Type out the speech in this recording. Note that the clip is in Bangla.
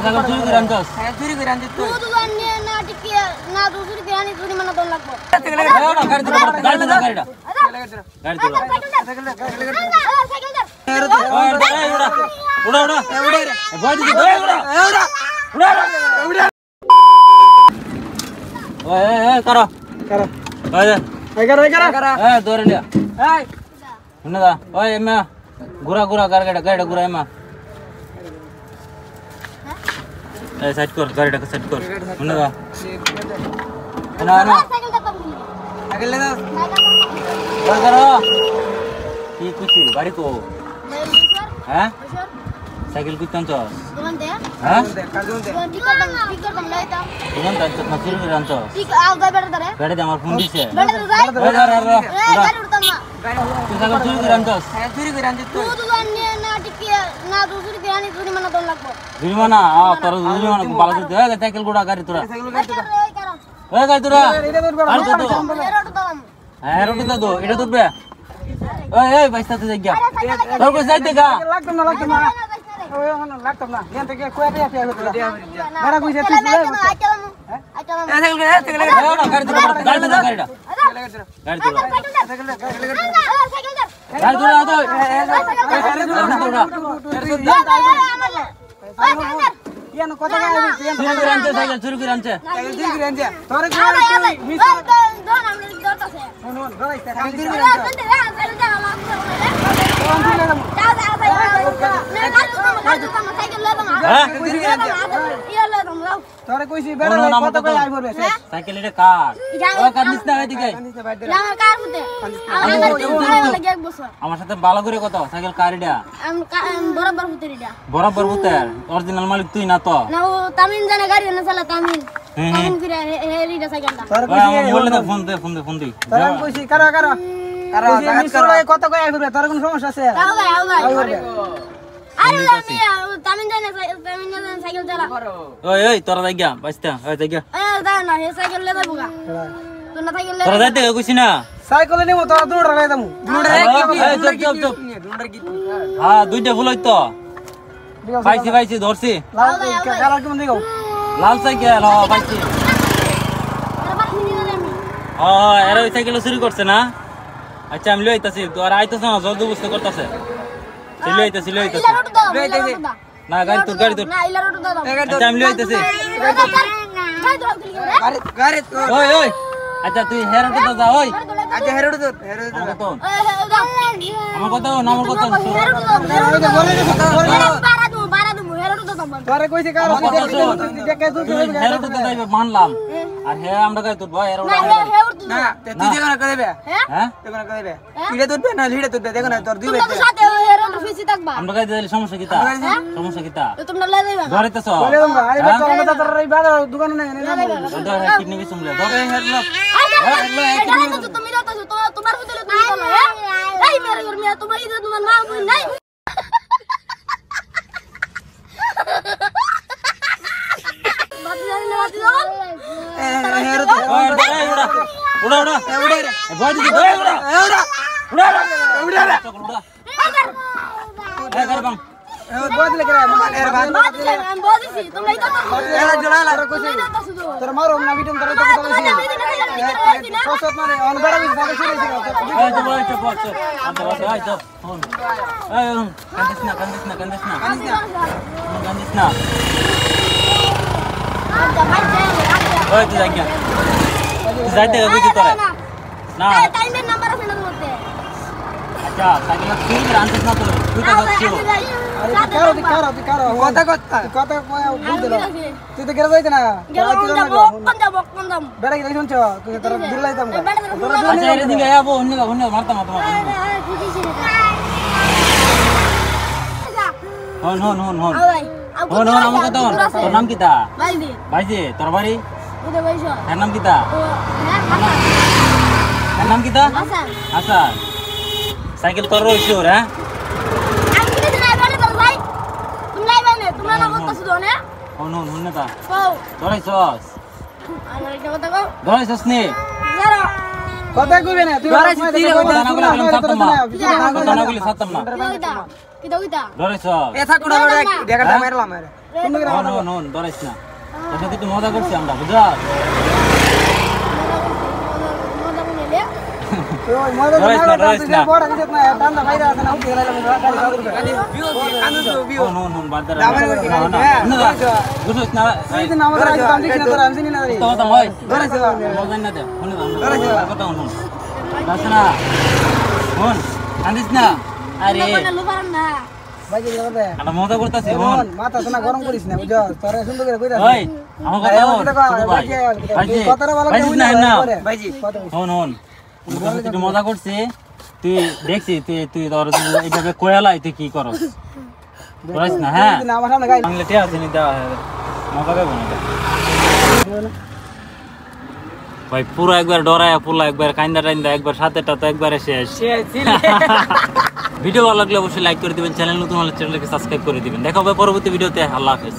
সাইকেল চুরি করে আনছস চুরি করে আনছিস তুই তুই নিয়ে না টিকি না চুরি করে আনি চুরি মানে দল লাগবো গাড়ি তো গাড়িটা গাড়ি তো সাইকেল দে উড়া উড়া ভয় দিছি উড়া ওই করো ওই দৌড়ে লিয়া শুনে ওই এমা ঘুরা গাড়িটা ঘুরা এমা সাইড কর গাড়িটাকে সাইড কর শুনে না সাইকেল দে সাইকেল দে করো কি কুচি বাড়ি কো হ্যাঁ সাইকেল কুইতাম তো দোকান দে হ্যাঁ কাজুন দে ঠিক করতাম লাইতা দোকান তো না চুরি করে আনছো ঠিক আও গায় বেটা ধরে গাড়ি দে আমার ফোন দিছে বেটা ধরে গাড়ি উঠতাম না তুই সাইকেল চুরি করে আনছস সাইকেল চুরি করে আনছিস তুই তুই নিয়ে না টিকি না চুরি করে আনি চুরি মানে দল লাগবো জুরিমানা তোর জুরিমানা বালা দিতে হয় সাইকেল গোড়া গাড়ি তোরা সাইকেল গাড়ি তো ওই গাড়ি তোরা আর তো হ্যাঁ রোড তো এটা তুলবে ওই বাইস্তাতে যাই গিয়া তোর কই যাইতে গা লাগতাম না ওই লাগতাম না এখান থেকে কয়টা আসে বেড়া কইছে তুই সাইকেল গাড়ি তোরা গাড়িটা গাড়ি তোরা ইয়ান কত টাকা চুরি করে আনছে সাইকেল চুরি করে আনছে সাইকেল চুরি করে আনছে তোরে কি মিস শুন গলাইছ সাইকেল চুরি করে আনছে তোরে কইছি বেড়া কত কই আই পড়বে সাইকেল এটা কার ও কার নিস না এদিকে আমার সাথে ভালো করে কত সাইকেল কার এটা বরাবর হুতের অরিজিনাল মালিক তুই না তো না ও তামিল জানে গাড়ি না চালা তামিল তামিল করে হেরিটা সাইকেলটা তোরে বললে তো ফোন দে তোরে কইছি কারো কত কই আই পড়বে তোর কোন সমস্যা আছে আও ভাই আরে তামিল জানে সাইকেল চালা ওই তোরা যাই গিয়া বাইস্তা ওই যাই গিয়া দা না হে সাইকেল লে যাবো গা তো না সাইকেল লে তোরা যাইতে কইছি না সাইকেল নিমু তোরা দৌড় রাই দামু চুপ হ্যাঁ দুইটা ভুল হইতো পাইছি ধরছি লাল কালার কেমন দিগো লাল সাইকেল পাইছি এর ওই সাইকেল চুরি করছে না আচ্ছা আমি লইতাছি তো আর আইতাছ না জলদি বুঝতে করতেছে লইতাছি না গাড়ি তোর না ইলা রোড দাও আচ্ছা আমি লইতাছি গাড়ি তো ওই আচ্ছা তুই হেরোটা তো যা ওই আচ্ছা হেরোড তো আমার কথা নাম কথা তোরে কইছি কারো হেরোটা তো যাইবে মানলাম আর হে আমরা গাড়ি তোর ভাই হেরোটা না তুই যেখানে করে দেবে হ্যাঁ যেখানে করে দেবে ইড়ে তুলবে না লিড়ে তুলবে দেখো না তোর দুই তোমরা তো সাথে হেরোড ফিসি থাকবা আমরা গাড়ি দিলে সমস্যা কিতা তো তোমরা লে যাইবা ধরিতেছ বলে তোমরা আরে তো আমরা তো এই বাজার দোকানে নাই না কিডনি কি শুনলে ধর তুমি রাতাছো তোমার ভিতরে তুমি বলো এই মেরে ঘর মিয়া তোমার ইদে তোমার মা বই নাই বাতি দাও হেরোড উড়া ভয় দিছি উড়া গাড়ি বাং বদলে করে এর বাদ আমি বলছি তোমরা ইদে এরা জড়ালা কইছি তো তোর মারো না বিটন তোর তো কইছি কসত মানে অন বড় বিশ ভাবে শুনে ছিল এই তো বল চুপ এই তো ফোন এই কান্দিস না ওই তুই যাই গিয়া তুই যাইতে হবে কি তোরে না টাইমের নাম্বার আছে না তোমাতে আচ্ছা সাইকেল চুরি করে আনছিস না তোর তুই তো যাচ্ছিস কারো কথা বুঝতে না তুই তো গেলে যাইতে না বেড়া কি শুনছ তুই তোর দিল লাইতাম আচ্ছা এর দিকে যাবো অন্য মারতাম তোমার হন আমার কথা তোর নাম কিতা ভাইজি তোর বাড়ি এর নাম কিতা হাসান সাইকেল তোর রইছি ওর হ্যাঁ হন তা ধরাইছস নি কথা কইবে না তুই কথা না কইলে ছাড়তাম না ধরাইছস এ থাকুড়া দেখাটা মারলাম হন ধরাইস না তোর সাথে একটু মজা করছি আমরা বুঝা মজা করতেছি মাথা সোনা গরম করিস না বুঝছো তোরা সুন্দর করে কইরা একটু মজা করছি তুই দেখছি তুই ধর এইভাবে কোয়ালাই তুই কি করস করিস না হ্যাঁ বাংলাতে আছে নি দেওয়া মজা দেবো না ভাই পুরো একবার ডরায়া পুরো একবার কান্দা টাইন্দা একবার সাথেটা তো একবারে শেষ ভিডিও ভালো লাগলে অবশ্যই লাইক করে দিবেন চ্যানেল নতুন হলে চ্যানেলকে সাবস্ক্রাইব করে দিবেন দেখা হবে পরবর্তী ভিডিওতে আল্লাহ হাফেজ